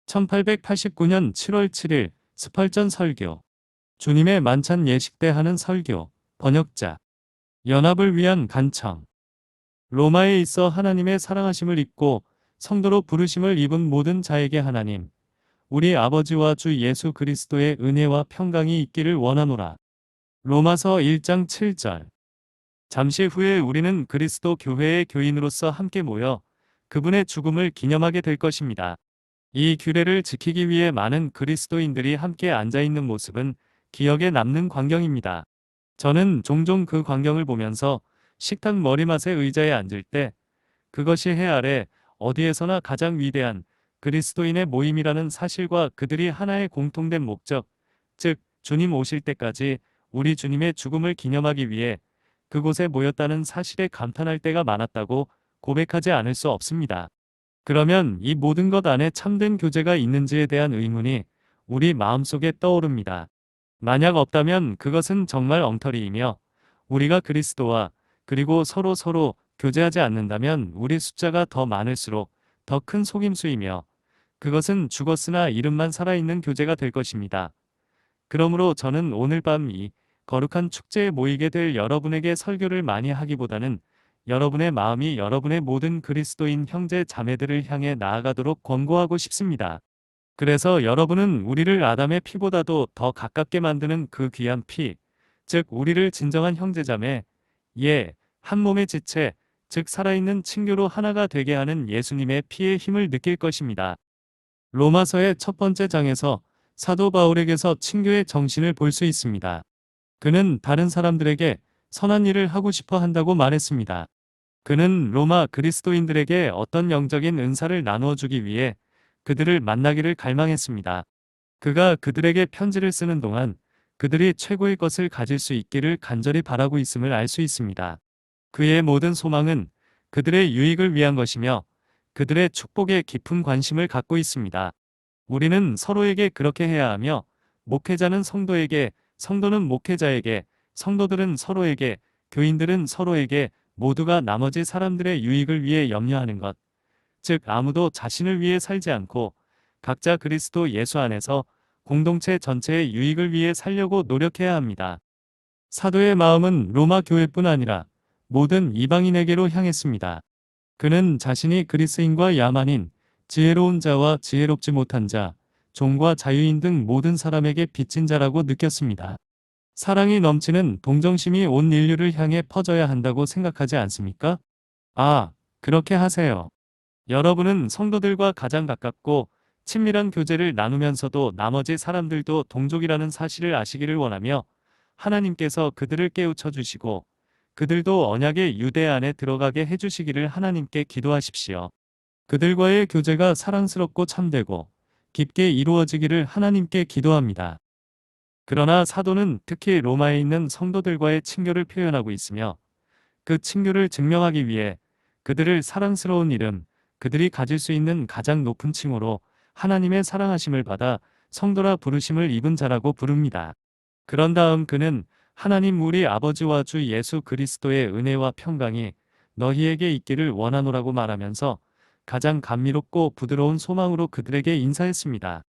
1889년 7월 7일 스펄전 설교. 주님의 만찬 예식 때 하는 설교. 번역자. 연합을 위한 간청. 로마에 있어 하나님의 사랑하심을 입고 성도로 부르심을 입은 모든 자에게 하나님, 우리 아버지와 주 예수 그리스도의 은혜와 평강이 있기를 원하노라. 로마서 1장 7절. 잠시 후에 우리는 그리스도 교회의 교인으로서 함께 모여 그분의 죽음을 기념하게 될 것입니다. 이 규례를 지키기 위해 많은 그리스도인들이 함께 앉아있는 모습은 기억에 남는 광경입니다. 저는 종종 그 광경을 보면서 식탁 머리맡의 의자에 앉을 때 그것이 해 아래 어디에서나 가장 위대한 그리스도인의 모임이라는 사실과 그들이 하나의 공통된 목적, 즉 주님 오실 때까지 우리 주님의 죽음을 기념하기 위해 그곳에 모였다는 사실에 감탄할 때가 많았다고 고백하지 않을 수 없습니다. 그러면 이 모든 것 안에 참된 교제가 있는지에 대한 의문이 우리 마음속에 떠오릅니다. 만약 없다면 그것은 정말 엉터리이며, 우리가 그리스도와 그리고 서로 교제하지 않는다면 우리 숫자가 더 많을수록 더 큰 속임수이며, 그것은 죽었으나 이름만 살아있는 교제가 될 것입니다. 그러므로 저는 오늘 밤 이 거룩한 축제에 모이게 될 여러분에게 설교를 많이 하기보다는 여러분의 마음이 여러분의 모든 그리스도인 형제 자매들을 향해 나아가도록 권고하고 싶습니다. 그래서 여러분은 우리를 아담의 피보다도 더 가깝게 만드는 그 귀한 피, 즉 우리를 진정한 형제자매, 한 몸의 지체, 즉 살아있는 친교로 하나가 되게 하는 예수님의 피의 힘을 느낄 것입니다. 로마서의 첫 번째 장에서 사도 바울에게서 친교의 정신을 볼 수 있습니다. 그는 다른 사람들에게 선한 일을 하고 싶어 한다고 말했습니다. 그는 로마 그리스도인들에게 어떤 영적인 은사를 나누어 주기 위해 그들을 만나기를 갈망했습니다. 그가 그들에게 편지를 쓰는 동안 그들이 최고의 것을 가질 수 있기를 간절히 바라고 있음을 알 수 있습니다. 그의 모든 소망은 그들의 유익을 위한 것이며 그들의 축복에 깊은 관심을 갖고 있습니다. 우리는 서로에게 그렇게 해야 하며, 목회자는 성도에게, 성도는 목회자에게, 성도들은 서로에게, 교인들은 서로에게, 모두가 나머지 사람들의 유익을 위해 염려하는 것, 즉 아무도 자신을 위해 살지 않고 각자 그리스도 예수 안에서 공동체 전체의 유익을 위해 살려고 노력해야 합니다. 사도의 마음은 로마 교회뿐 아니라 모든 이방인에게로 향했습니다. 그는 자신이 그리스인과 야만인, 지혜로운 자와 지혜롭지 못한 자, 종과 자유인 등 모든 사람에게 빚진 자라고 느꼈습니다. 사랑이 넘치는 동정심이 온 인류를 향해 퍼져야 한다고 생각하지 않습니까? 그렇게 하세요. 여러분은 성도들과 가장 가깝고 친밀한 교제를 나누면서도 나머지 사람들도 동족이라는 사실을 아시기를 원하며, 하나님께서 그들을 깨우쳐 주시고 그들도 언약의 유대 안에 들어가게 해주시기를 하나님께 기도하십시오. 그들과의 교제가 사랑스럽고 참되고 깊게 이루어지기를 하나님께 기도합니다. 그러나 사도는 특히 로마에 있는 성도들과의 친교를 표현하고 있으며, 그 친교를 증명하기 위해 그들을 사랑스러운 이름, 그들이 가질 수 있는 가장 높은 칭호로 하나님의 사랑하심을 받아 성도라 부르심을 입은 자라고 부릅니다. 그런 다음 그는 하나님 우리 아버지와 주 예수 그리스도의 은혜와 평강이 너희에게 있기를 원하노라고 말하면서 가장 감미롭고 부드러운 소망으로 그들에게 인사했습니다.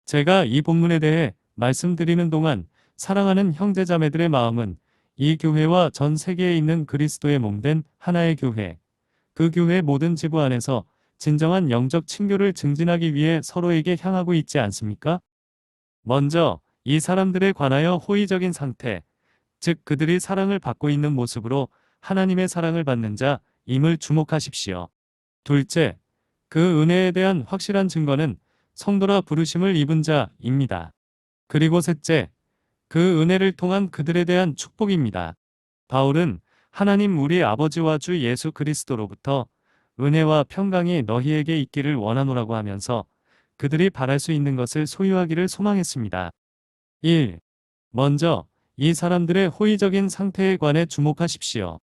제가 이 본문에 대해 말씀드리는 동안 사랑하는 형제자매들의 마음은 이 교회와 전 세계에 있는 그리스도의 몸된 하나의 교회, 그 교회 모든 지부 안에서 진정한 영적 친교를 증진하기 위해 서로에게 향하고 있지 않습니까? 먼저 이 사람들에 관하여 호의적인 상태, 즉 그들이 사랑을 받고 있는 모습으로 하나님의 사랑을 받는 자임을 주목하십시오. 둘째, 그 은혜에 대한 확실한 증거는 성도라 부르심을 입은 자입니다. 그리고 셋째, 그 은혜를 통한 그들에 대한 축복입니다. 바울은 하나님 우리 아버지와 주 예수 그리스도로부터 은혜와 평강이 너희에게 있기를 원하노라고 하면서 그들이 바랄 수 있는 것을 소유하기를 소망했습니다. 1. 먼저 이 사람들의 호의적인 상태에 관해 주목하십시오.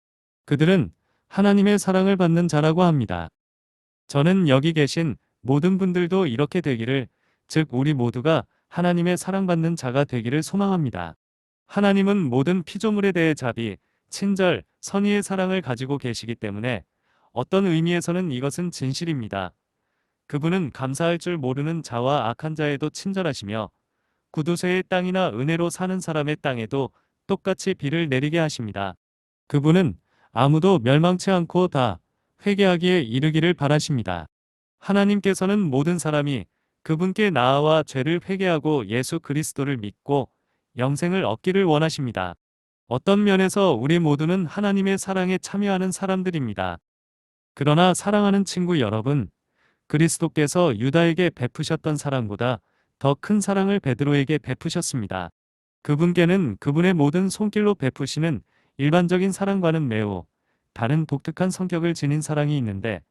그들은 하나님의 사랑을 받는 자라고 합니다. 저는 여기 계신 모든 분들도 이렇게 되기를, 즉 우리 모두가 하나님의 사랑받는 자가 되기를 소망합니다. 하나님은 모든 피조물에 대해 자비, 친절, 선의의 사랑을 가지고 계시기 때문에 어떤 의미에서는 이것은 진실입니다. 그분은 감사할 줄 모르는 자와 악한 자에도 친절하시며 구두쇠의 땅이나 은혜로 사는 사람의 땅에도 똑같이 비를 내리게 하십니다. 그분은 아무도 멸망치 않고 다 회개하기에 이르기를 바라십니다. 하나님께서는 모든 사람이 그분께 나아와 죄를 회개하고 예수 그리스도를 믿고 영생을 얻기를 원하십니다. 어떤 면에서 우리 모두는 하나님의 사랑에 참여하는 사람들입니다. 그러나 사랑하는 친구 여러분, 그리스도께서 유다에게 베푸셨던 사랑보다 더 큰 사랑을 베드로에게 베푸셨습니다. 그분께는 그분의 모든 손길로 베푸시는 일반적인 사랑과는 매우 다른 독특한 성격을 지닌 사랑이 있는데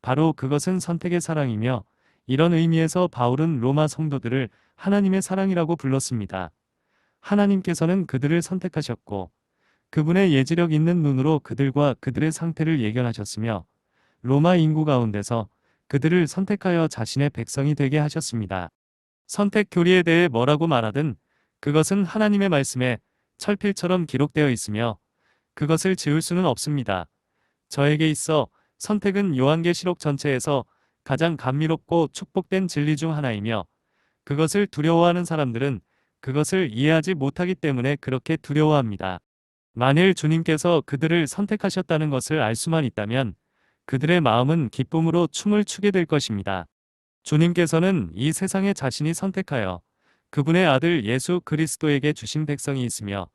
바로 그것은 선택의 사랑이며 이런 의미에서 바울은 로마 성도들을 하나님의 사랑이라고 불렀습니다. 하나님께서는 그들을 선택하셨고 그분의 예지력 있는 눈으로 그들과 그들의 상태를 예견하셨으며 로마 인구 가운데서 그들을 선택하여 자신의 백성이 되게 하셨습니다. 선택 교리에 대해 뭐라고 말하든 그것은 하나님의 말씀에 철필처럼 기록되어 있으며 그것을 지울 수는 없습니다. 저에게 있어 선택은 요한계시록 전체에서 가장 감미롭고 축복된 진리 중 하나이며 그것을 두려워하는 사람들은 그것을 이해하지 못하기 때문에 그렇게 두려워합니다. 만일 주님께서 그들을 선택하셨다는 것을 알 수만 있다면 그들의 마음은 기쁨으로 춤을 추게 될 것입니다. 주님께서는 이 세상에 자신이 선택하여 그분의 아들 예수 그리스도에게 주신 백성이 있으며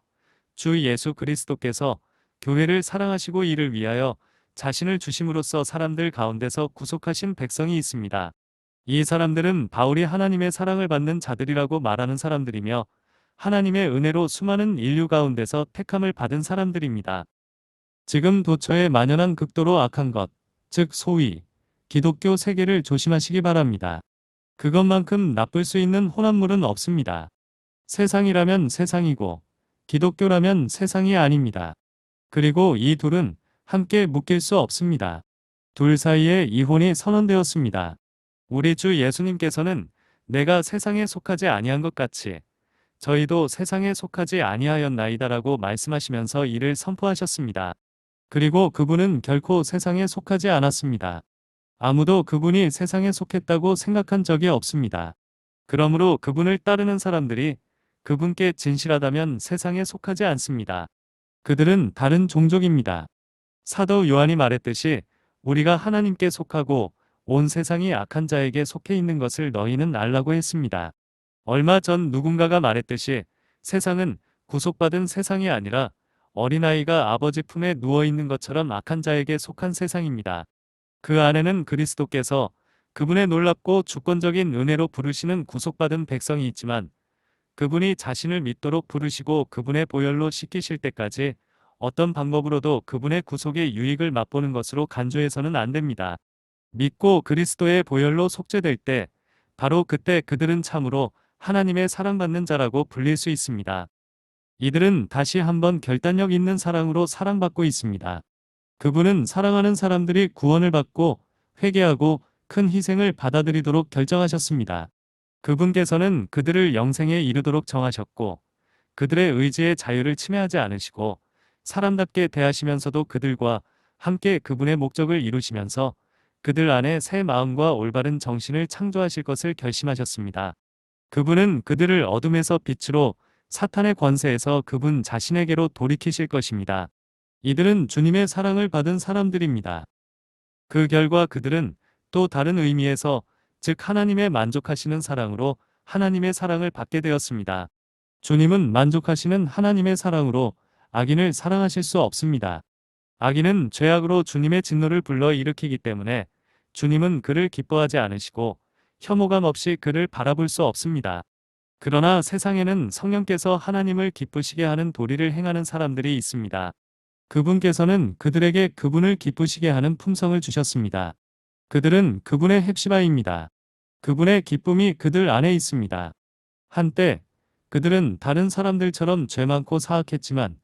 주 예수 그리스도께서 교회를 사랑하시고 이를 위하여 자신을 주심으로써 사람들 가운데서 구속하신 백성이 있습니다. 이 사람들은 바울이 하나님의 사랑을 받는 자들이라고 말하는 사람들이며 하나님의 은혜로 수많은 인류 가운데서 택함을 받은 사람들입니다. 지금 도처에 만연한 극도로 악한 것, 즉 소위 기독교 세계를 조심하시기 바랍니다. 그것만큼 나쁠 수 있는 혼합물은 없습니다. 세상이라면 세상이고 기독교라면 세상이 아닙니다. 그리고 이 둘은 함께 묶일 수 없습니다. 둘 사이에 이혼이 선언되었습니다. 우리 주 예수님께서는 내가 세상에 속하지 아니한 것 같이 저희도 세상에 속하지 아니하였나이다라고 말씀하시면서 이를 선포하셨습니다. 그리고 그분은 결코 세상에 속하지 않았습니다. 아무도 그분이 세상에 속했다고 생각한 적이 없습니다. 그러므로 그분을 따르는 사람들이 그분께 진실하다면 세상에 속하지 않습니다. 그들은 다른 종족입니다. 사도 요한이 말했듯이 우리가 하나님께 속하고 온 세상이 악한 자에게 속해 있는 것을 너희는 알라고 했습니다. 얼마 전 누군가가 말했듯이 세상은 구속받은 세상이 아니라 어린아이가 아버지 품에 누워있는 것처럼 악한 자에게 속한 세상입니다. 그 안에는 그리스도께서 그분의 놀랍고 주권적인 은혜로 부르시는 구속받은 백성이 있지만 그분이 자신을 믿도록 부르시고 그분의 보혈로 씻기실 때까지 어떤 방법으로도 그분의 구속의 유익을 맛보는 것으로 간주해서는 안 됩니다. 믿고 그리스도의 보혈로 속죄될 때 바로 그때 그들은 참으로 하나님의 사랑받는 자라고 불릴 수 있습니다. 이들은 다시 한번 결단력 있는 사랑으로 사랑받고 있습니다. 그분은 사랑하는 사람들이 구원을 받고 회개하고 큰 희생을 받아들이도록 결정하셨습니다. 그분께서는 그들을 영생에 이르도록 정하셨고 그들의 의지의 자유를 침해하지 않으시고 사람답게 대하시면서도 그들과 함께 그분의 목적을 이루시면서 그들 안에 새 마음과 올바른 정신을 창조하실 것을 결심하셨습니다. 그분은 그들을 어둠에서 빛으로 사탄의 권세에서 그분 자신에게로 돌이키실 것입니다. 이들은 주님의 사랑을 받은 사람들입니다. 그 결과 그들은 또 다른 의미에서 즉 하나님의 만족하시는 사랑으로 하나님의 사랑을 받게 되었습니다. 주님은 만족하시는 하나님의 사랑으로 악인을 사랑하실 수 없습니다. 악인은 죄악으로 주님의 진노를 불러 일으키기 때문에 주님은 그를 기뻐하지 않으시고 혐오감 없이 그를 바라볼 수 없습니다. 그러나 세상에는 성령께서 하나님을 기쁘시게 하는 도리를 행하는 사람들이 있습니다. 그분께서는 그들에게 그분을 기쁘시게 하는 품성을 주셨습니다. 그들은 그분의 헵시바입니다. 그분의 기쁨이 그들 안에 있습니다. 한때 그들은 다른 사람들처럼 죄 많고 사악했지만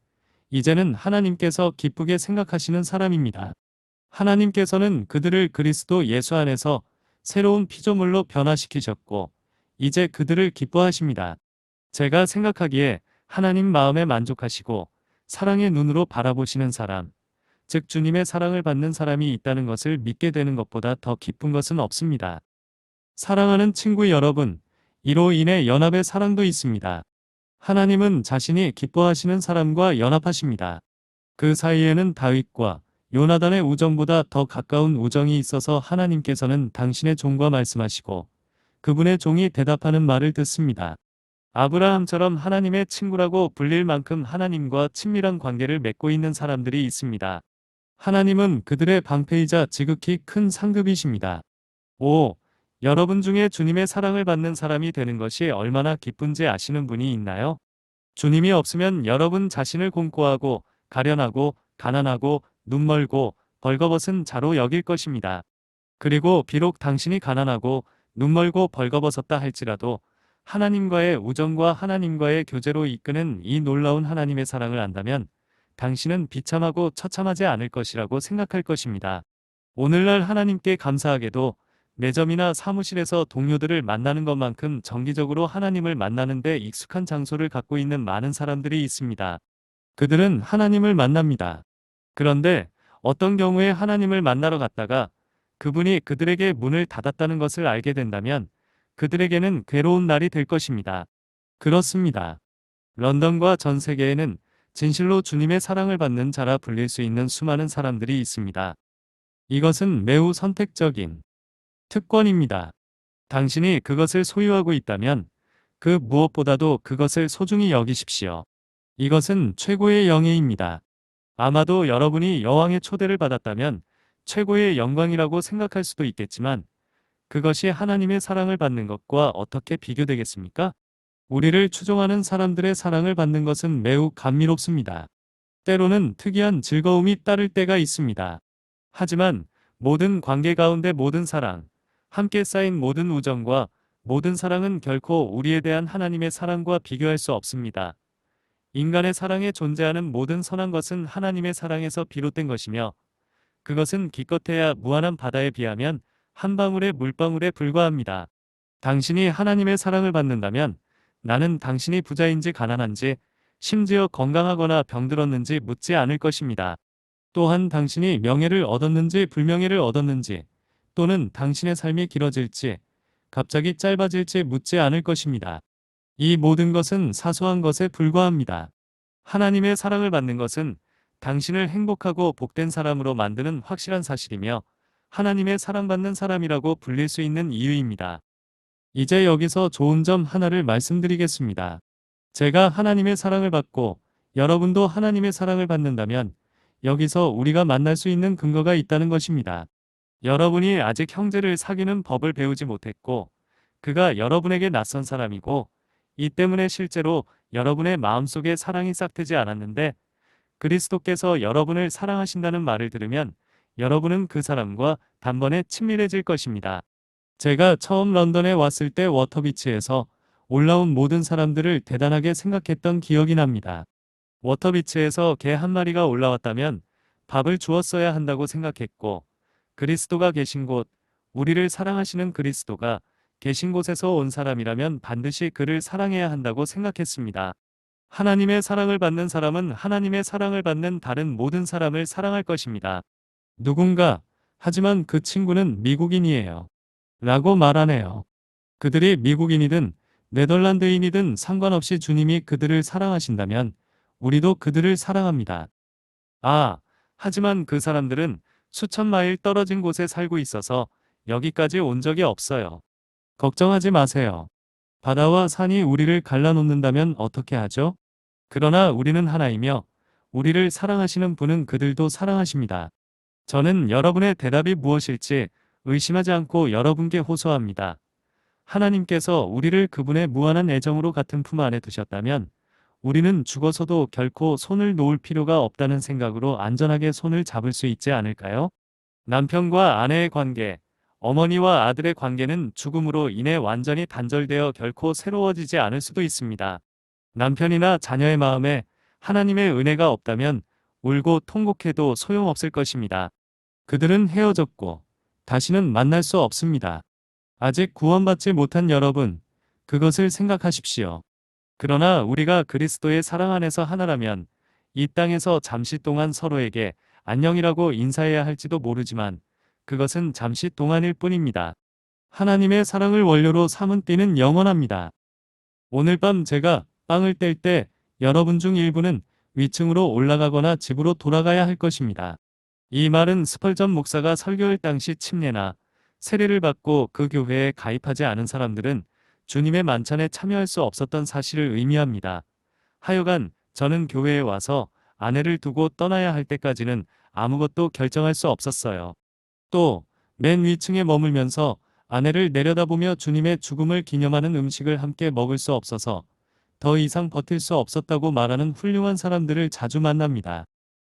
이제는 하나님께서 기쁘게 생각하시는 사람입니다. 하나님께서는 그들을 그리스도 예수 안에서 새로운 피조물로 변화시키셨고 이제 그들을 기뻐하십니다. 제가 생각하기에 하나님 마음에 만족하시고 사랑의 눈으로 바라보시는 사람, 즉 주님의 사랑을 받는 사람이 있다는 것을 믿게 되는 것보다 더 기쁜 것은 없습니다. 사랑하는 친구 여러분, 이로 인해 연합의 사랑도 있습니다. 하나님은 자신이 기뻐하시는 사람과 연합하십니다. 그 사이에는 다윗과 요나단의 우정보다 더 가까운 우정이 있어서 하나님께서는 당신의 종과 말씀하시고 그분의 종이 대답하는 말을 듣습니다. 아브라함처럼 하나님의 친구라고 불릴 만큼 하나님과 친밀한 관계를 맺고 있는 사람들이 있습니다. 하나님은 그들의 방패이자 지극히 큰 상급이십니다. 5. 여러분 중에 주님의 사랑을 받는 사람이 되는 것이 얼마나 기쁜지 아시는 분이 있나요? 주님이 없으면 여러분 자신을 공고하고 가련하고 가난하고 눈멀고 벌거벗은 자로 여길 것입니다. 그리고 비록 당신이 가난하고 눈멀고 벌거벗었다 할지라도 하나님과의 우정과 하나님과의 교제로 이끄는 이 놀라운 하나님의 사랑을 안다면 당신은 비참하고 처참하지 않을 것이라고 생각할 것입니다. 오늘날 하나님께 감사하게도 매점이나 사무실에서 동료들을 만나는 것만큼 정기적으로 하나님을 만나는 데 익숙한 장소를 갖고 있는 많은 사람들이 있습니다. 그들은 하나님을 만납니다. 그런데 어떤 경우에 하나님을 만나러 갔다가 그분이 그들에게 문을 닫았다는 것을 알게 된다면 그들에게는 괴로운 날이 될 것입니다. 그렇습니다. 런던과 전 세계에는 진실로 주님의 사랑을 받는 자라 불릴 수 있는 수많은 사람들이 있습니다. 이것은 매우 선택적인 특권입니다. 당신이 그것을 소유하고 있다면 그 무엇보다도 그것을 소중히 여기십시오. 이것은 최고의 영예입니다. 아마도 여러분이 여왕의 초대를 받았다면 최고의 영광이라고 생각할 수도 있겠지만 그것이 하나님의 사랑을 받는 것과 어떻게 비교되겠습니까? 우리를 추종하는 사람들의 사랑을 받는 것은 매우 감미롭습니다. 때로는 특이한 즐거움이 따를 때가 있습니다. 하지만 모든 관계 가운데 모든 사랑, 함께 쌓인 모든 우정과 모든 사랑은 결코 우리에 대한 하나님의 사랑과 비교할 수 없습니다. 인간의 사랑에 존재하는 모든 선한 것은 하나님의 사랑에서 비롯된 것이며 그것은 기껏해야 무한한 바다에 비하면 한 방울의 물방울에 불과합니다. 당신이 하나님의 사랑을 받는다면 나는 당신이 부자인지 가난한지 심지어 건강하거나 병들었는지 묻지 않을 것입니다. 또한 당신이 명예를 얻었는지 불명예를 얻었는지 또는 당신의 삶이 길어질지 갑자기 짧아질지 묻지 않을 것입니다. 이 모든 것은 사소한 것에 불과합니다. 하나님의 사랑을 받는 것은 당신을 행복하고 복된 사람으로 만드는 확실한 사실이며 하나님의 사랑받는 사람이라고 불릴 수 있는 이유입니다. 이제 여기서 좋은 점 하나를 말씀드리겠습니다. 제가 하나님의 사랑을 받고 여러분도 하나님의 사랑을 받는다면 여기서 우리가 만날 수 있는 근거가 있다는 것입니다. 여러분이 아직 형제를 사귀는 법을 배우지 못했고 그가 여러분에게 낯선 사람이고 이 때문에 실제로 여러분의 마음속에 사랑이 싹트지 않았는데 그리스도께서 여러분을 사랑하신다는 말을 들으면 여러분은 그 사람과 단번에 친밀해질 것입니다. 제가 처음 런던에 왔을 때 워터비치에서 올라온 모든 사람들을 대단하게 생각했던 기억이 납니다. 워터비치에서 개 한 마리가 올라왔다면 밥을 주었어야 한다고 생각했고 그리스도가 계신 곳, 우리를 사랑하시는 그리스도가 계신 곳에서 온 사람이라면 반드시 그를 사랑해야 한다고 생각했습니다. 하나님의 사랑을 받는 사람은 하나님의 사랑을 받는 다른 모든 사람을 사랑할 것입니다. 누군가, 하지만 그 친구는 미국인이에요. 라고 말하네요. 그들이 미국인이든 네덜란드인이든 상관없이 주님이 그들을 사랑하신다면 우리도 그들을 사랑합니다. 아, 하지만 그 사람들은 수천 마일 떨어진 곳에 살고 있어서 여기까지 온 적이 없어요. 걱정하지 마세요. 바다와 산이 우리를 갈라놓는다면 어떻게 하죠? 그러나 우리는 하나이며 우리를 사랑하시는 분은 그들도 사랑하십니다. 저는 여러분의 대답이 무엇일지 의심하지 않고 여러분께 호소합니다. 하나님께서 우리를 그분의 무한한 애정으로 같은 품 안에 두셨다면 우리는 죽어서도 결코 손을 놓을 필요가 없다는 생각으로 안전하게 손을 잡을 수 있지 않을까요? 남편과 아내의 관계, 어머니와 아들의 관계는 죽음으로 인해 완전히 단절되어 결코 새로워지지 않을 수도 있습니다. 남편이나 자녀의 마음에 하나님의 은혜가 없다면 울고 통곡해도 소용없을 것입니다. 그들은 헤어졌고 다시는 만날 수 없습니다. 아직 구원받지 못한 여러분, 그것을 생각하십시오. 그러나 우리가 그리스도의 사랑 안에서 하나라면 이 땅에서 잠시 동안 서로에게 안녕이라고 인사해야 할지도 모르지만 그것은 잠시 동안일 뿐입니다. 하나님의 사랑을 원료로 삼은 띠는 영원합니다. 오늘 밤 제가 빵을 뗄 때 여러분 중 일부는 위층으로 올라가거나 집으로 돌아가야 할 것입니다. 이 말은 스펄전 목사가 설교할 당시 침례나 세례를 받고 그 교회에 가입하지 않은 사람들은 주님의 만찬에 참여할 수 없었던 사실을 의미합니다. 하여간 저는 교회에 와서 아내를 두고 떠나야 할 때까지는 아무것도 결정할 수 없었어요. 또 맨 위층에 머물면서 아내를 내려다보며 주님의 죽음을 기념하는 음식을 함께 먹을 수 없어서 더 이상 버틸 수 없었다고 말하는 훌륭한 사람들을 자주 만납니다.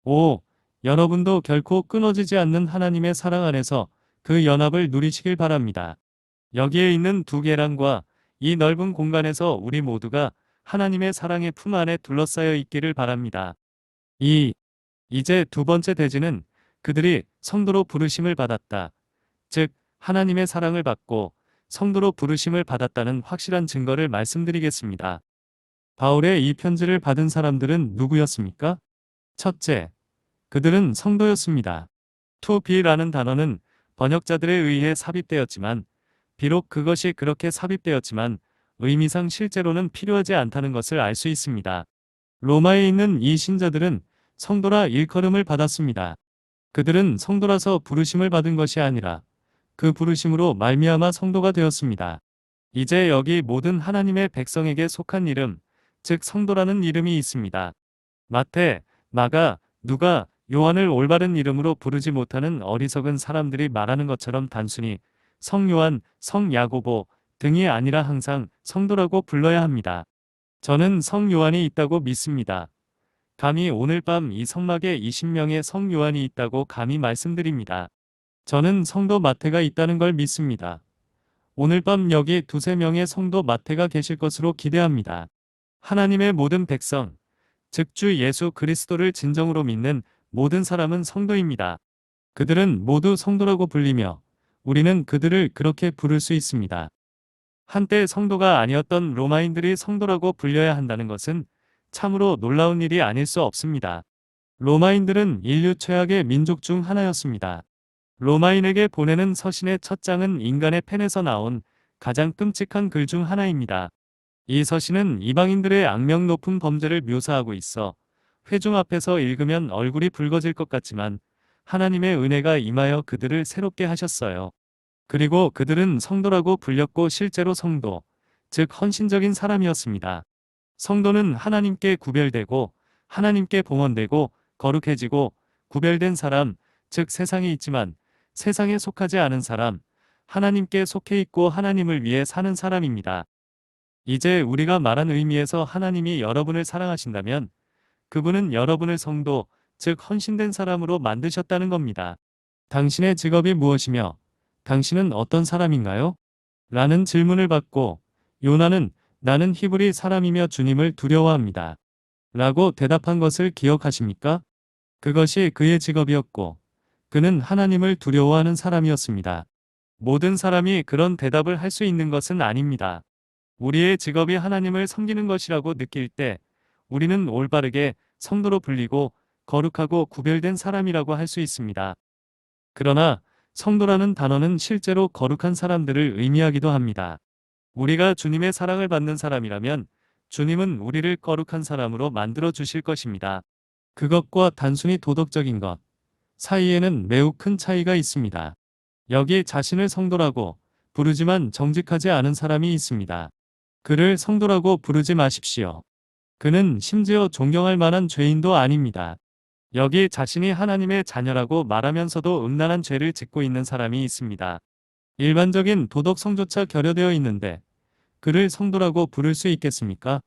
오, 여러분도 결코 끊어지지 않는 하나님의 사랑 안에서 그 연합을 누리시길 바랍니다. 여기에 있는 두 계란과 이 넓은 공간에서 우리 모두가 하나님의 사랑의 품 안에 둘러싸여 있기를 바랍니다. 이제 두 번째 대지는 그들이 성도로 부르심을 받았다. 즉, 하나님의 사랑을 받고 성도로 부르심을 받았다는 확실한 증거를 말씀드리겠습니다. 바울의 이 편지를 받은 사람들은 누구였습니까? 첫째, 그들은 성도였습니다. to be라는 단어는 번역자들에 의해 삽입되었지만, 비록 그것이 그렇게 삽입되었지만 의미상 실제로는 필요하지 않다는 것을 알 수 있습니다. 로마에 있는 이 신자들은 성도라 일컬음을 받았습니다. 그들은 성도라서 부르심을 받은 것이 아니라 그 부르심으로 말미암아 성도가 되었습니다. 이제 여기 모든 하나님의 백성에게 속한 이름, 즉 성도라는 이름이 있습니다. 마태, 마가, 누가, 요한을 올바른 이름으로 부르지 못하는 어리석은 사람들이 말하는 것처럼 단순히 성요한, 성야고보 등이 아니라 항상 성도라고 불러야 합니다. 저는 성요한이 있다고 믿습니다. 감히 오늘 밤 이 성막에 20명의 성요한이 있다고 감히 말씀드립니다. 저는 성도 마태가 있다는 걸 믿습니다. 오늘 밤 여기 두세 명의 성도 마태가 계실 것으로 기대합니다. 하나님의 모든 백성, 즉 주 예수 그리스도를 진정으로 믿는 모든 사람은 성도입니다. 그들은 모두 성도라고 불리며 우리는 그들을 그렇게 부를 수 있습니다. 한때 성도가 아니었던 로마인들이 성도라고 불려야 한다는 것은 참으로 놀라운 일이 아닐 수 없습니다. 로마인들은 인류 최악의 민족 중 하나였습니다. 로마인에게 보내는 서신의 첫 장은 인간의 펜에서 나온 가장 끔찍한 글 중 하나입니다. 이 서신은 이방인들의 악명 높은 범죄를 묘사하고 있어 회중 앞에서 읽으면 얼굴이 붉어질 것 같지만 하나님의 은혜가 임하여 그들을 새롭게 하셨어요. 그리고 그들은 성도라고 불렸고 실제로 성도, 즉 헌신적인 사람이었습니다. 성도는 하나님께 구별되고 하나님께 봉헌되고 거룩해지고 구별된 사람, 즉 세상에 있지만 세상에 속하지 않은 사람, 하나님께 속해 있고 하나님을 위해 사는 사람입니다. 이제 우리가 말한 의미에서 하나님이 여러분을 사랑하신다면 그분은 여러분을 성도, 즉 헌신된 사람으로 만드셨다는 겁니다. 당신의 직업이 무엇이며 당신은 어떤 사람인가요? 라는 질문을 받고 요나는 나는 히브리 사람이며 주님을 두려워합니다. 라고 대답한 것을 기억하십니까? 그것이 그의 직업이었고 그는 하나님을 두려워하는 사람이었습니다. 모든 사람이 그런 대답을 할 수 있는 것은 아닙니다. 우리의 직업이 하나님을 섬기는 것이라고 느낄 때 우리는 올바르게 성도로 불리고 거룩하고 구별된 사람이라고 할 수 있습니다. 그러나 성도라는 단어는 실제로 거룩한 사람들을 의미하기도 합니다. 우리가 주님의 사랑을 받는 사람이라면 주님은 우리를 거룩한 사람으로 만들어 주실 것입니다. 그것과 단순히 도덕적인 것 사이에는 매우 큰 차이가 있습니다. 여기 자신을 성도라고 부르지만 정직하지 않은 사람이 있습니다. 그를 성도라고 부르지 마십시오. 그는 심지어 존경할 만한 죄인도 아닙니다. 여기 자신이 하나님의 자녀라고 말하면서도 음란한 죄를 짓고 있는 사람이 있습니다. 일반적인 도덕성조차 결여되어 있는데 그를 성도라고 부를 수 있겠습니까?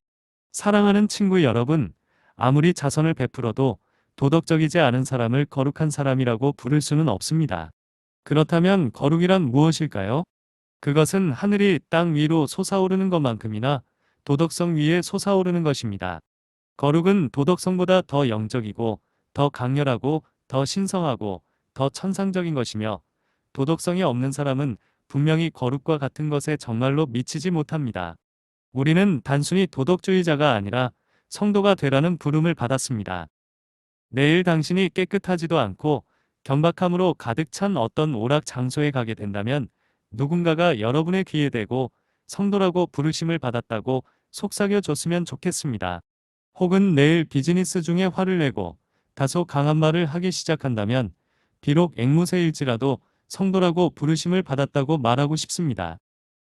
사랑하는 친구 여러분, 아무리 자선을 베풀어도 도덕적이지 않은 사람을 거룩한 사람이라고 부를 수는 없습니다. 그렇다면 거룩이란 무엇일까요? 그것은 하늘이 땅 위로 솟아오르는 것만큼이나 도덕성 위에 솟아오르는 것입니다. 거룩은 도덕성보다 더 영적이고 더 강렬하고 더 신성하고 더 천상적인 것이며 도덕성이 없는 사람은 분명히 거룩과 같은 것에 정말로 미치지 못합니다. 우리는 단순히 도덕주의자가 아니라 성도가 되라는 부름을 받았습니다. 내일 당신이 깨끗하지도 않고 경박함으로 가득 찬 어떤 오락 장소에 가게 된다면 누군가가 여러분의 귀에 대고 성도라고 부르심을 받았다고 속삭여 줬으면 좋겠습니다. 혹은 내일 비즈니스 중에 화를 내고 다소 강한 말을 하기 시작한다면 비록 앵무새일지라도 성도라고 부르심을 받았다고 말하고 싶습니다.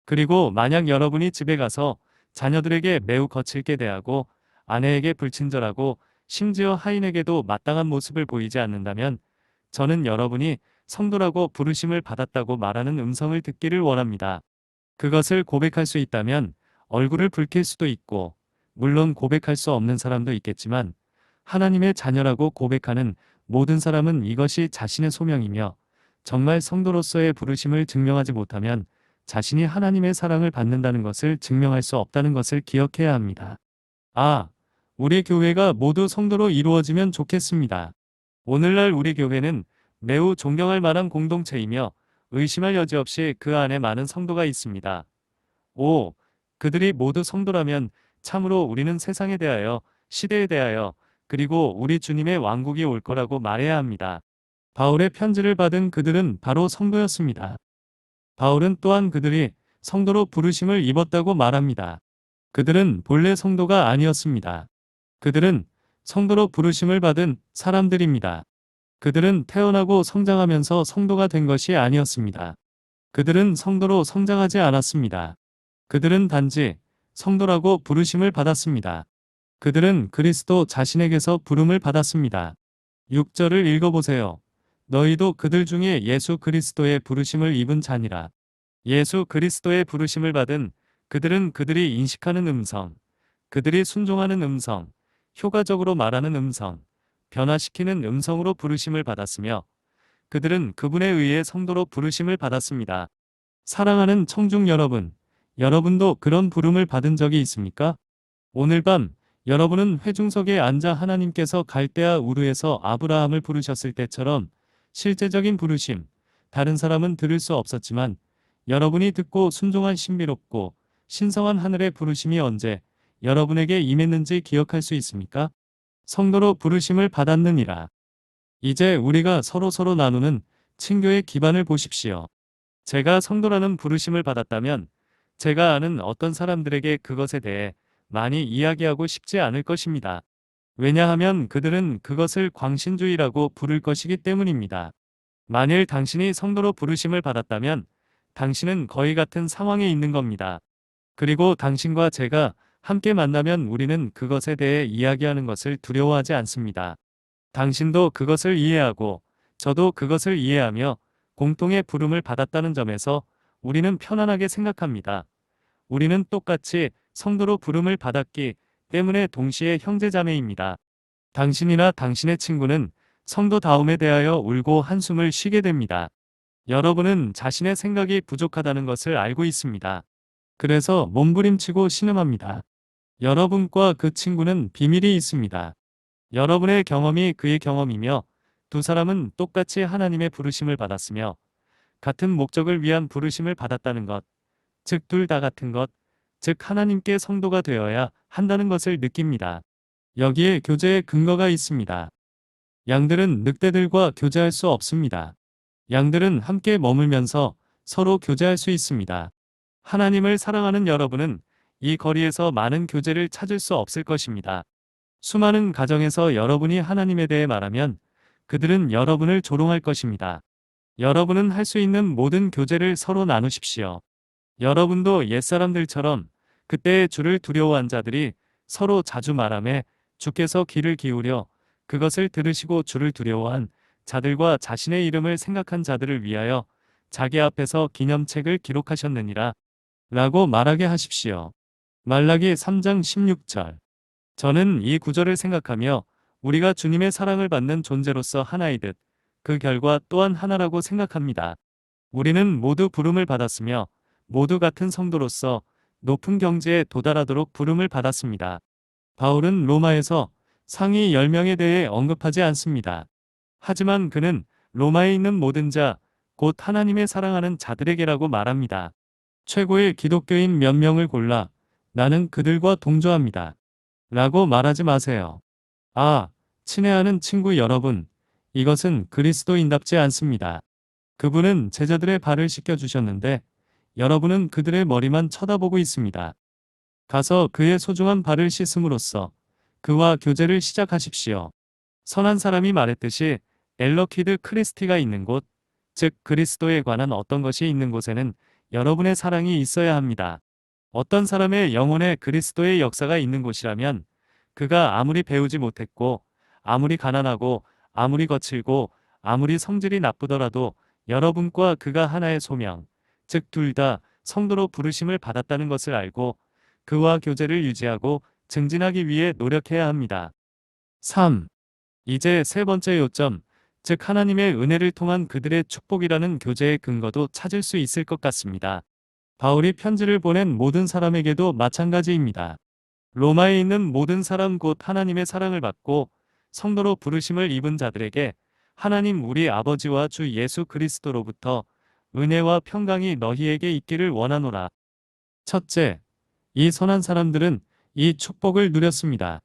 그리고 만약 여러분이 집에 가서 자녀들에게 매우 거칠게 대하고 아내에게 불친절하고 심지어 하인에게도 마땅한 모습을 보이지 않는다면 저는 여러분이 성도라고 부르심을 받았다고 말하는 음성을 듣기를 원합니다. 그것을 고백할 수 있다면 얼굴을 붉힐 수도 있고 물론 고백할 수 없는 사람도 있겠지만 하나님의 자녀라고 고백하는 모든 사람은 이것이 자신의 소명이며 정말 성도로서의 부르심을 증명하지 못하면 자신이 하나님의 사랑을 받는다는 것을 증명할 수 없다는 것을 기억해야 합니다. 아, 우리 교회가 모두 성도로 이루어지면 좋겠습니다. 오늘날 우리 교회는 매우 존경할 만한 공동체이며 의심할 여지 없이 그 안에 많은 성도가 있습니다. 오, 그들이 모두 성도라면 참으로 우리는 세상에 대하여, 시대에 대하여, 그리고 우리 주님의 왕국이 올 거라고 말해야 합니다. 바울의 편지를 받은 그들은 바로 성도였습니다. 바울은 또한 그들이 성도로 부르심을 입었다고 말합니다. 그들은 본래 성도가 아니었습니다. 그들은 성도로 부르심을 받은 사람들입니다. 그들은 태어나고 성장하면서 성도가 된 것이 아니었습니다. 그들은 성도로 성장하지 않았습니다. 그들은 단지 성도라고 부르심을 받았습니다. 그들은 그리스도 자신에게서 부름을 받았습니다. 6절을 읽어보세요. 너희도 그들 중에 예수 그리스도의 부르심을 입은 자니라. 예수 그리스도의 부르심을 받은 그들은 그들이 인식하는 음성, 그들이 순종하는 음성, 효과적으로 말하는 음성, 변화시키는 음성으로 부르심을 받았으며 그들은 그분에 의해 성도로 부르심을 받았습니다. 사랑하는 청중 여러분, 여러분도 그런 부름을 받은 적이 있습니까? 오늘 밤 여러분은 회중석에 앉아 하나님께서 갈대아 우르에서 아브라함을 부르셨을 때처럼 실제적인 부르심, 다른 사람은 들을 수 없었지만 여러분이 듣고 순종한 신비롭고 신성한 하늘의 부르심이 언제 여러분에게 임했는지 기억할 수 있습니까? 성도로 부르심을 받았느니라. 이제 우리가 서로 나누는 친교의 기반을 보십시오. 제가 성도라는 부르심을 받았다면 제가 아는 어떤 사람들에게 그것에 대해 많이 이야기하고 싶지 않을 것입니다. 왜냐하면 그들은 그것을 광신주의라고 부를 것이기 때문입니다. 만일 당신이 성도로 부르심을 받았다면 당신은 거의 같은 상황에 있는 겁니다. 그리고 당신과 제가 함께 만나면 우리는 그것에 대해 이야기하는 것을 두려워하지 않습니다. 당신도 그것을 이해하고 저도 그것을 이해하며 공통의 부름을 받았다는 점에서 우리는 편안하게 생각합니다. 우리는 똑같이 성도로 부름을 받았기 때문에 동시에 형제자매입니다. 당신이나 당신의 친구는 성도다움에 대하여 울고 한숨을 쉬게 됩니다. 여러분은 자신의 생각이 부족하다는 것을 알고 있습니다. 그래서 몸부림치고 신음합니다. 여러분과 그 친구는 비밀이 있습니다. 여러분의 경험이 그의 경험이며 두 사람은 똑같이 하나님의 부르심을 받았으며 같은 목적을 위한 부르심을 받았다는 것, 즉 둘 다 같은 것, 즉 하나님께 성도가 되어야 한다는 것을 느낍니다. 여기에 교제의 근거가 있습니다. 양들은 늑대들과 교제할 수 없습니다. 양들은 함께 머물면서 서로 교제할 수 있습니다. 하나님을 사랑하는 여러분은 이 거리에서 많은 교제를 찾을 수 없을 것입니다. 수많은 가정에서 여러분이 하나님에 대해 말하면 그들은 여러분을 조롱할 것입니다. 여러분은 할 수 있는 모든 교제를 서로 나누십시오. 여러분도 옛사람들처럼 그때의 주를 두려워한 자들이 서로 자주 말하며 주께서 귀를 기울여 그것을 들으시고 주를 두려워한 자들과 자신의 이름을 생각한 자들을 위하여 자기 앞에서 기념책을 기록하셨느니라 라고 말하게 하십시오. 말라기 3장 16절. 저는 이 구절을 생각하며 우리가 주님의 사랑을 받는 존재로서 하나이듯 그 결과 또한 하나라고 생각합니다. 우리는 모두 부름을 받았으며 모두 같은 성도로서 높은 경지에 도달하도록 부름을 받았습니다. 바울은 로마에서 상위 10명에 대해 언급하지 않습니다. 하지만 그는 로마에 있는 모든 자, 곧 하나님의 사랑하는 자들에게라고 말합니다. 최고의 기독교인 몇 명을 골라 나는 그들과 동조합니다. 라고 말하지 마세요. 아, 친애하는 친구 여러분, 이것은 그리스도인답지 않습니다. 그분은 제자들의 발을 씻겨주셨는데 여러분은 그들의 머리만 쳐다보고 있습니다. 가서 그의 소중한 발을 씻음으로써 그와 교제를 시작하십시오. 선한 사람이 말했듯이 엘러키드 크리스티가 있는 곳, 즉 그리스도에 관한 어떤 것이 있는 곳에는 여러분의 사랑이 있어야 합니다. 어떤 사람의 영혼에 그리스도의 역사가 있는 곳이라면 그가 아무리 배우지 못했고 아무리 가난하고 아무리 거칠고 아무리 성질이 나쁘더라도 여러분과 그가 하나의 소명, 즉 둘 다 성도로 부르심을 받았다는 것을 알고 그와 교제를 유지하고 증진하기 위해 노력해야 합니다. 3. 이제 세 번째 요점, 즉 하나님의 은혜를 통한 그들의 축복이라는 교제의 근거도 찾을 수 있을 것 같습니다. 바울이 편지를 보낸 모든 사람에게도 마찬가지입니다. 로마에 있는 모든 사람 곧 하나님의 사랑을 받고 성도로 부르심을 입은 자들에게 하나님 우리 아버지와 주 예수 그리스도로부터 은혜와 평강이 너희에게 있기를 원하노라. 첫째, 이 선한 사람들은 이 축복을 누렸습니다.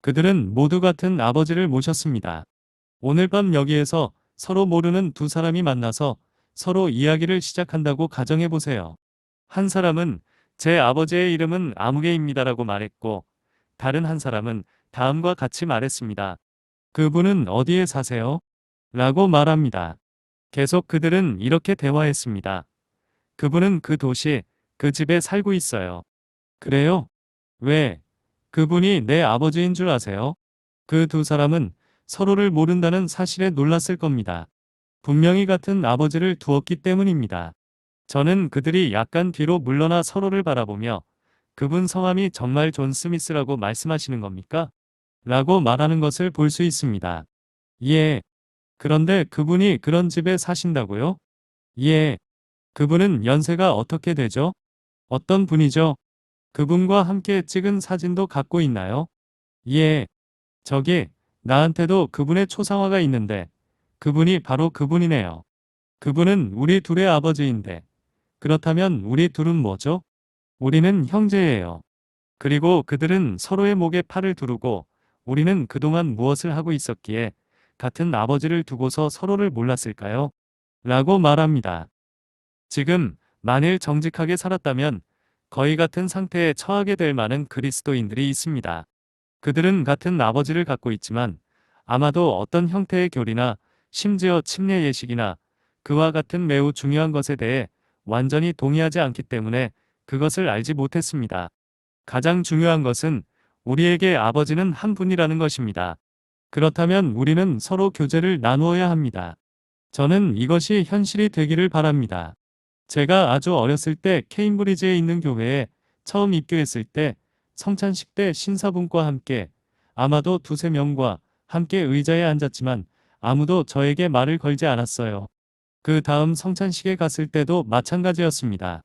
그들은 모두 같은 아버지를 모셨습니다. 오늘 밤 여기에서 서로 모르는 두 사람이 만나서 서로 이야기를 시작한다고 가정해 보세요. 한 사람은 제 아버지의 이름은 아무개입니다라고 말했고 다른 한 사람은 다음과 같이 말했습니다. 그분은 어디에 사세요? 라고 말합니다. 계속 그들은 이렇게 대화했습니다. 그분은 그 도시, 그 집에 살고 있어요. 그래요? 왜? 그분이 내 아버지인 줄 아세요? 그 두 사람은 서로를 모른다는 사실에 놀랐을 겁니다. 분명히 같은 아버지를 두었기 때문입니다. 저는 그들이 약간 뒤로 물러나 서로를 바라보며 그분 성함이 정말 존 스미스라고 말씀하시는 겁니까? 라고 말하는 것을 볼 수 있습니다. 예. 그런데 그분이 그런 집에 사신다고요? 예. 그분은 연세가 어떻게 되죠? 어떤 분이죠? 그분과 함께 찍은 사진도 갖고 있나요? 예. 저기, 나한테도 그분의 초상화가 있는데 그분이 바로 그분이네요. 그분은 우리 둘의 아버지인데 그렇다면 우리 둘은 뭐죠? 우리는 형제예요. 그리고 그들은 서로의 목에 팔을 두르고 우리는 그동안 무엇을 하고 있었기에 같은 아버지를 두고서 서로를 몰랐을까요? 라고 말합니다. 지금 만일 정직하게 살았다면 거의 같은 상태에 처하게 될 많은 그리스도인들이 있습니다. 그들은 같은 아버지를 갖고 있지만 아마도 어떤 형태의 교리나 심지어 침례 예식이나 그와 같은 매우 중요한 것에 대해 완전히 동의하지 않기 때문에 그것을 알지 못했습니다. 가장 중요한 것은 우리에게 아버지는 한 분이라는 것입니다. 그렇다면 우리는 서로 교제를 나누어야 합니다. 저는 이것이 현실이 되기를 바랍니다. 제가 아주 어렸을 때 케임브리지에 있는 교회에 처음 입교했을 때 성찬식 때 신사분과 함께 아마도 두세 명과 함께 의자에 앉았지만 아무도 저에게 말을 걸지 않았어요. 그 다음 성찬식에 갔을 때도 마찬가지였습니다.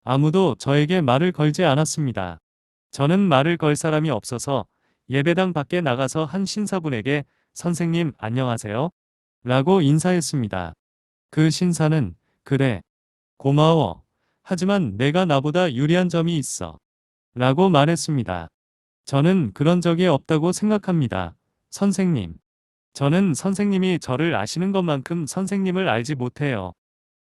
아무도 저에게 말을 걸지 않았습니다. 저는 말을 걸 사람이 없어서 예배당 밖에 나가서 한 신사분에게 선생님 안녕하세요? 라고 인사했습니다. 그 신사는 그래, 고마워. 하지만 내가 나보다 유리한 점이 있어. 라고 말했습니다. 저는 그런 적이 없다고 생각합니다. 선생님. 저는 선생님이 저를 아시는 것만큼 선생님을 알지 못해요.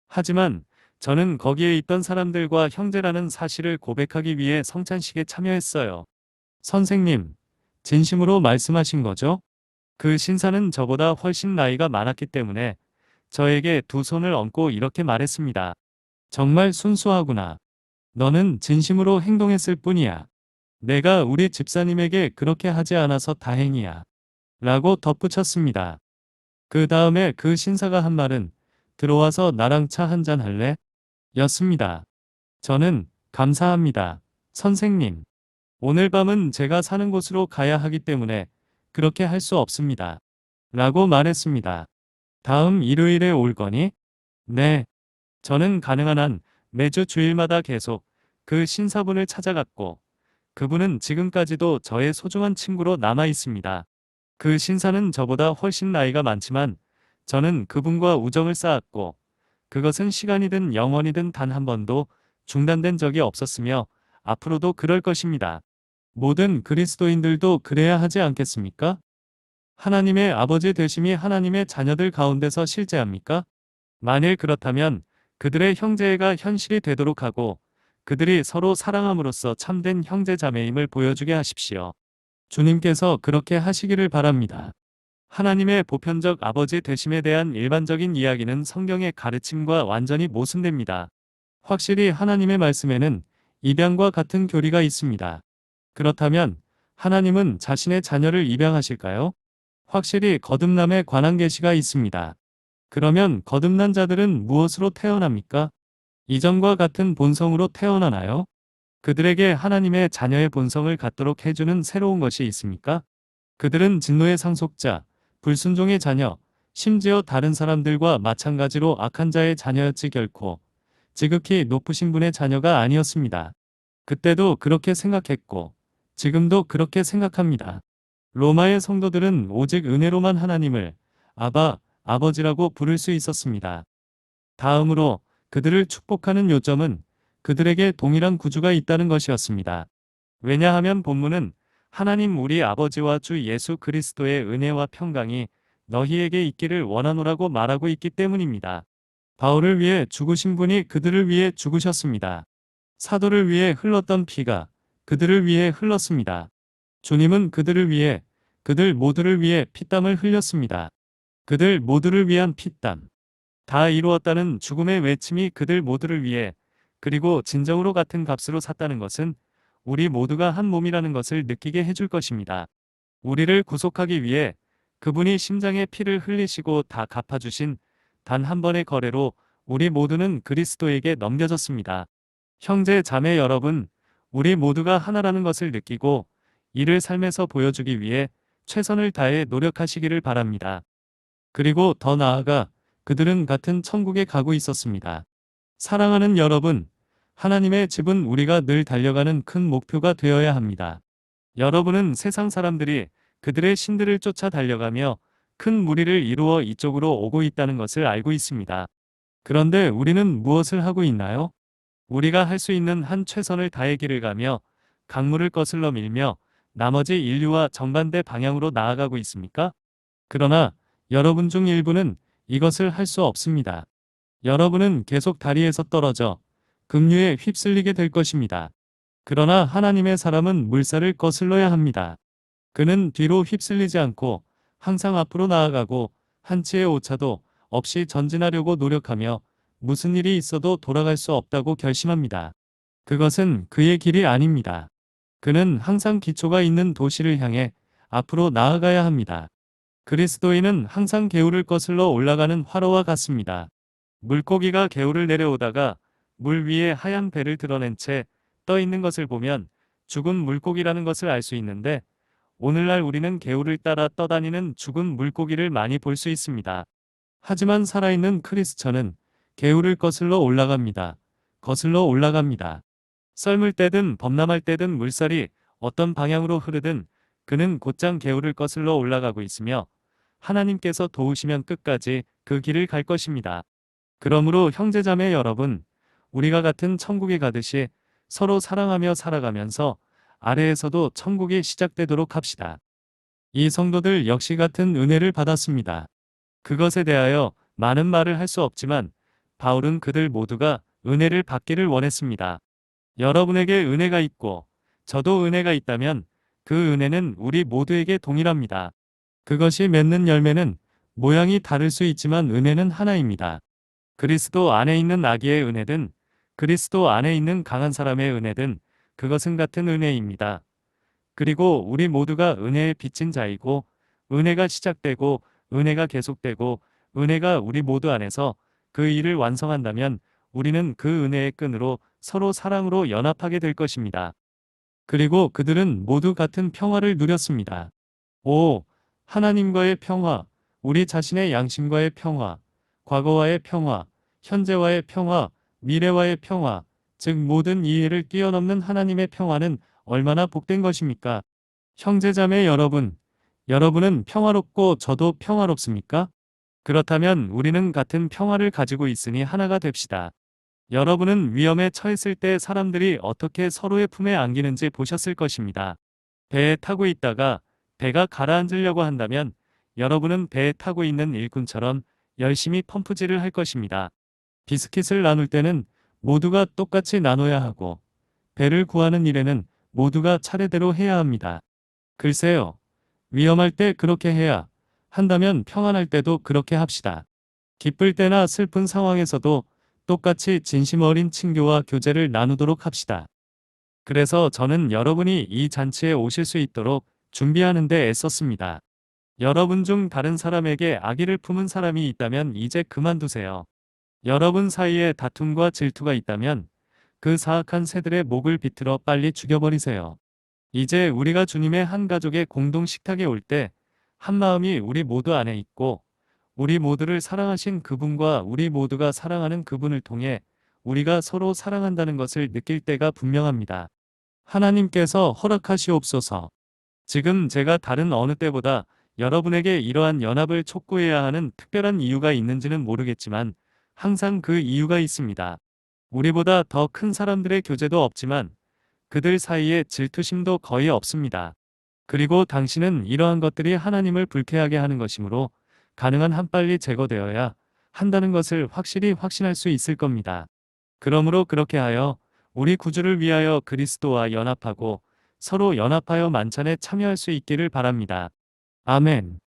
하지만 저는 거기에 있던 사람들과 형제라는 사실을 고백하기 위해 성찬식에 참여했어요. 선생님, 진심으로 말씀하신 거죠? 그 신사는 저보다 훨씬 나이가 많았기 때문에 저에게 두 손을 얹고 이렇게 말했습니다. 정말 순수하구나. 너는 진심으로 행동했을 뿐이야. 내가 우리 집사님에게 그렇게 하지 않아서 다행이야. 라고 덧붙였습니다. 그 다음에 그 신사가 한 말은 들어와서 나랑 차 한잔 할래? 였습니다. 저는 감사합니다. 선생님. 오늘 밤은 제가 사는 곳으로 가야 하기 때문에 그렇게 할 수 없습니다. 라고 말했습니다. 다음 일요일에 올 거니? 네. 저는 가능한 한 매주 주일마다 계속 그 신사분을 찾아갔고 그분은 지금까지도 저의 소중한 친구로 남아 있습니다. 그 신사는 저보다 훨씬 나이가 많지만 저는 그분과 우정을 쌓았고 그것은 시간이든 영원이든 단 한 번도 중단된 적이 없었으며 앞으로도 그럴 것입니다. 모든 그리스도인들도 그래야 하지 않겠습니까? 하나님의 아버지 되심이 하나님의 자녀들 가운데서 실제합니까? 만일 그렇다면 그들의 형제애가 현실이 되도록 하고 그들이 서로 사랑함으로써 참된 형제자매임을 보여주게 하십시오. 주님께서 그렇게 하시기를 바랍니다. 하나님의 보편적 아버지 되심에 대한 일반적인 이야기는 성경의 가르침과 완전히 모순됩니다. 확실히 하나님의 말씀에는 입양과 같은 교리가 있습니다. 그렇다면 하나님은 자신의 자녀를 입양하실까요? 확실히 거듭남에 관한 계시가 있습니다. 그러면 거듭난 자들은 무엇으로 태어납니까? 이전과 같은 본성으로 태어나나요? 그들에게 하나님의 자녀의 본성을 갖도록 해주는 새로운 것이 있습니까? 그들은 진노의 상속자, 불순종의 자녀, 심지어 다른 사람들과 마찬가지로 악한 자의 자녀였지 결코 지극히 높으신 분의 자녀가 아니었습니다. 그때도 그렇게 생각했고 지금도 그렇게 생각합니다. 로마의 성도들은 오직 은혜로만 하나님을 아바, 아버지라고 부를 수 있었습니다. 다음으로 그들을 축복하는 요점은 그들에게 동일한 구주가 있다는 것이었습니다. 왜냐하면 본문은 하나님 우리 아버지와 주 예수 그리스도의 은혜와 평강이 너희에게 있기를 원하노라고 말하고 있기 때문입니다. 바울을 위해 죽으신 분이 그들을 위해 죽으셨습니다. 사도를 위해 흘렀던 피가 그들을 위해 흘렀습니다. 주님은 그들을 위해, 그들 모두를 위해 피땀을 흘렸습니다. 그들 모두를 위한 피땀. 다 이루었다는 죽음의 외침이 그들 모두를 위해, 그리고 진정으로 같은 값으로 샀다는 것은 우리 모두가 한 몸이라는 것을 느끼게 해줄 것입니다. 우리를 구속하기 위해 그분이 심장에 피를 흘리시고 다 갚아주신 단 한 번의 거래로 우리 모두는 그리스도에게 넘겨졌습니다. 형제 자매 여러분, 우리 모두가 하나라는 것을 느끼고 이를 삶에서 보여주기 위해 최선을 다해 노력하시기를 바랍니다. 그리고 더 나아가 그들은 같은 천국에 가고 있었습니다. 사랑하는 여러분, 하나님의 집은 우리가 늘 달려가는 큰 목표가 되어야 합니다. 여러분은 세상 사람들이 그들의 신들을 쫓아 달려가며 큰 무리를 이루어 이쪽으로 오고 있다는 것을 알고 있습니다. 그런데 우리는 무엇을 하고 있나요? 우리가 할 수 있는 한 최선을 다해 길을 가며 강물을 거슬러 밀며 나머지 인류와 정반대 방향으로 나아가고 있습니까? 그러나 여러분 중 일부는 이것을 할 수 없습니다. 여러분은 계속 다리에서 떨어져 급류에 휩쓸리게 될 것입니다. 그러나 하나님의 사람은 물살을 거슬러야 합니다. 그는 뒤로 휩쓸리지 않고 항상 앞으로 나아가고 한 치의 오차도 없이 전진하려고 노력하며 무슨 일이 있어도 돌아갈 수 없다고 결심합니다. 그것은 그의 길이 아닙니다. 그는 항상 기초가 있는 도시를 향해 앞으로 나아가야 합니다. 그리스도인은 항상 개울을 거슬러 올라가는 화로와 같습니다. 물고기가 개울을 내려오다가 물 위에 하얀 배를 드러낸 채 떠 있는 것을 보면 죽은 물고기라는 것을 알 수 있는데 오늘날 우리는 개울을 따라 떠다니는 죽은 물고기를 많이 볼 수 있습니다. 하지만 살아있는 크리스천은 개울을 거슬러 올라갑니다. 거슬러 올라갑니다. 썰물 때든 범람할 때든 물살이 어떤 방향으로 흐르든 그는 곧장 개울을 거슬러 올라가고 있으며 하나님께서 도우시면 끝까지 그 길을 갈 것입니다. 그러므로 형제자매 여러분, 우리가 같은 천국에 가듯이 서로 사랑하며 살아가면서 아래에서도 천국이 시작되도록 합시다. 이 성도들 역시 같은 은혜를 받았습니다. 그것에 대하여 많은 말을 할 수 없지만 바울은 그들 모두가 은혜를 받기를 원했습니다. 여러분에게 은혜가 있고 저도 은혜가 있다면 그 은혜는 우리 모두에게 동일합니다. 그것이 맺는 열매는 모양이 다를 수 있지만 은혜는 하나입니다. 그리스도 안에 있는 아기의 은혜든 그리스도 안에 있는 강한 사람의 은혜든 그것은 같은 은혜입니다. 그리고 우리 모두가 은혜에 빚진 자이고 은혜가 시작되고 은혜가 계속되고 은혜가 우리 모두 안에서 그 일을 완성한다면 우리는 그 은혜의 끈으로 서로 사랑으로 연합하게 될 것입니다. 그리고 그들은 모두 같은 평화를 누렸습니다. 오, 하나님과의 평화, 우리 자신의 양심과의 평화, 과거와의 평화, 현재와의 평화, 미래와의 평화, 즉 모든 이해를 뛰어넘는 하나님의 평화는 얼마나 복된 것입니까? 형제자매 여러분, 여러분은 평화롭고 저도 평화롭습니까? 그렇다면 우리는 같은 평화를 가지고 있으니 하나가 됩시다. 여러분은 위험에 처했을 때 사람들이 어떻게 서로의 품에 안기는지 보셨을 것입니다. 배에 타고 있다가 배가 가라앉으려고 한다면 여러분은 배에 타고 있는 일꾼처럼 열심히 펌프질을 할 것입니다. 비스킷을 나눌 때는 모두가 똑같이 나눠야 하고, 배를 구하는 일에는 모두가 차례대로 해야 합니다. 글쎄요. 위험할 때 그렇게 해야 한다면 평안할 때도 그렇게 합시다. 기쁠 때나 슬픈 상황에서도 똑같이 진심 어린 친교와 교제를 나누도록 합시다. 그래서 저는 여러분이 이 잔치에 오실 수 있도록 준비하는 데 애썼습니다. 여러분 중 다른 사람에게 악의를 품은 사람이 있다면 이제 그만두세요. 여러분 사이에 다툼과 질투가 있다면 그 사악한 새들의 목을 비틀어 빨리 죽여버리세요. 이제 우리가 주님의 한 가족의 공동 식탁에 올 때 한 마음이 우리 모두 안에 있고 우리 모두를 사랑하신 그분과 우리 모두가 사랑하는 그분을 통해 우리가 서로 사랑한다는 것을 느낄 때가 분명합니다. 하나님께서 허락하시옵소서. 지금 제가 다른 어느 때보다 여러분에게 이러한 연합을 촉구해야 하는 특별한 이유가 있는지는 모르겠지만 항상 그 이유가 있습니다. 우리보다 더 큰 사람들의 교제도 없지만 그들 사이에 질투심도 거의 없습니다. 그리고 당신은 이러한 것들이 하나님을 불쾌하게 하는 것이므로 가능한 한 빨리 제거되어야 한다는 것을 확실히 확신할 수 있을 겁니다. 그러므로 그렇게 하여 우리 구주를 위하여 그리스도와 연합하고 서로 연합하여 만찬에 참여할 수 있기를 바랍니다. 아멘.